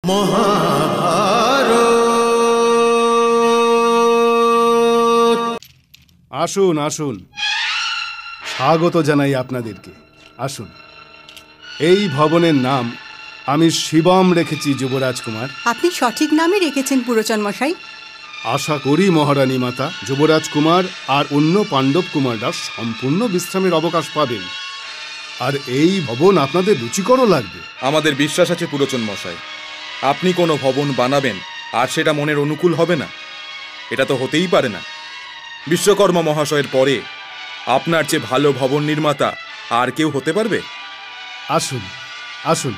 মহাভারত। আসুন আসুন, স্বাগত জানাই আপনাদেরকে। আসুন। এই ভবনের নাম আমি শিবম রেখেছি যুবরাজ কুমার। আপনি সঠিক নামই রেখেছেন পুরোচন মশাই। আশা করি মহারানী মাতা, যুবরাজ কুমার আর অন্য পাণ্ডব কুমাররা সম্পূর্ণ বিশ্রামের অবকাশ পাবেন, আর এই ভবন আপনাদের রুচিকরও লাগবে। আমাদের বিশ্বাস আছে পুরোচন মশাই, আপনি কোনো ভবন বানাবেন আর সেটা মনের অনুকূল হবে না, এটা তো হতেই পারে না। বিশ্বকর্মা মহাশয়ের পরে আপনার চেয়ে ভালো ভবন নির্মাতা আর কেউ হতে পারবে? আসুন আসুন।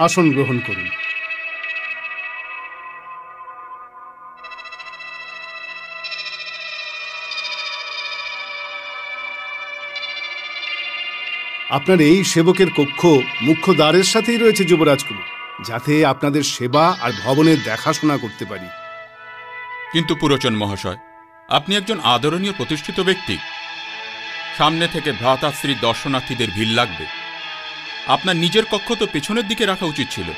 আসন গ্রহণ করুন। আপনার এই সেবকের কক্ষ মুখ্য দ্বারের সাথেই রয়েছে যুবরাজ কুমার, যাতে আপনাদের সেবা আর ভবনের দেখাশোনা করতে পারি। কিন্তু পুরোচন মহাশয়, আপনি একজন আদরণীয় প্রতিষ্ঠিত ব্যক্তি, সামনে থেকে ভ্রাতাশ্রীর দর্শনার্থীদের ভিড় লাগবে। আপনার নিজের কক্ষ তো পেছনের দিকে রাখা উচিত ছিল,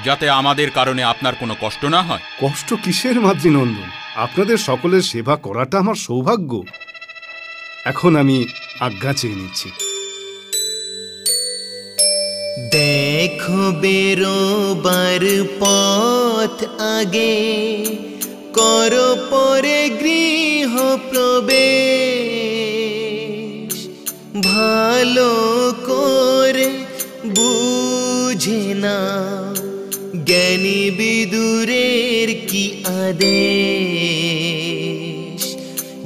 যাতে আমাদের কারণে আপনার কোনো কষ্ট না হয়। কষ্ট কিসের মাতৃনন্দন, আপনাদের সকলের সেবা করাটা আমার সৌভাগ্য। এখন আমি আজ্ঞা চেয়ে নিচ্ছি। দেখো বেরোবার পথ আগে, করো পরে গৃহ প্রবেশ, ভালো করে বুঝে না জ্ঞানী বিদুরের কি আদেশ,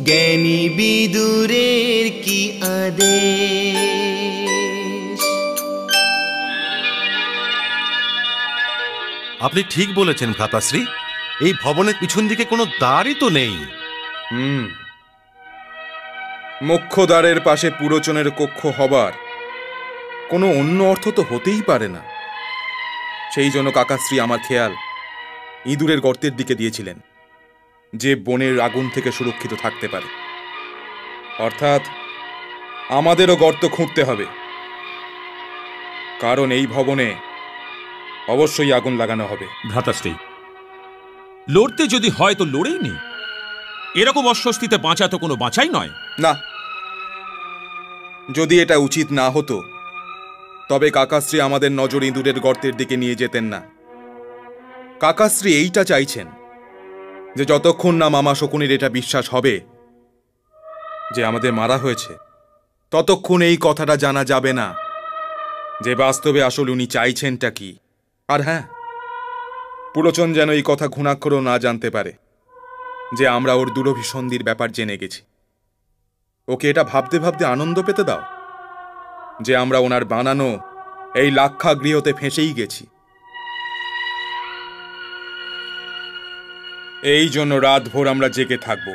জ্ঞানী বিদুরের কি আদেশ। আপনি ঠিক বলেছেন ভ্রাতাশ্রী, এই ভবনের পিছন দিকে কোনো দ্বারই তো নেই। মুখ্য দ্বারের পাশে পুরোচনের কক্ষ হবার কোনো অন্য অর্থ তো হতেই পারে না। সেই জন্য কাকাশ্রী আমার খেয়াল ইঁদুরের গর্তের দিকে দিয়েছিলেন, যে বনের আগুন থেকে সুরক্ষিত থাকতে পারে। অর্থাৎ আমাদেরও গর্ত খুঁড়তে হবে, কারণ এই ভবনে অবশ্যই আগুন লাগানো হবে। ভ্রাতাশ্রী, লড়তে যদি হয় তো লড়েই নেই, এরকম অস্বস্তিতে বাঁচা তো কোনো বাঁচাই নয়। না, যদি এটা উচিত না হতো তবে কাকাশ্রী আমাদের নজর ইঁদুরের গর্তের দিকে নিয়ে যেতেন না। কাকাশ্রী এইটা চাইছেন যে যতক্ষণ না মামা শকুনির এটা বিশ্বাস হবে যে আমাদের মারা হয়েছে, ততক্ষণ এই কথাটা জানা যাবে না যে বাস্তবে আসলে উনি চাইছেনটা কি। আর হ্যাঁ, পুরোচন যেন এই কথা ঘুণাক্ষরেও না জানতে পারে যে আমরা ওর দুরভিসন্ধির ব্যাপার জেনে গেছি। ওকে এটা ভাবতে ভাবতে আনন্দ পেতে দাও যে আমরা ওনার বানানো এই লাক্ষাগৃহতে ফেঁসেই গেছি। এই জন্য রাত ভোর আমরা জেগে থাকব,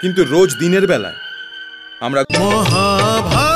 কিন্তু রোজ দিনের বেলায় আমরা মহাভারত।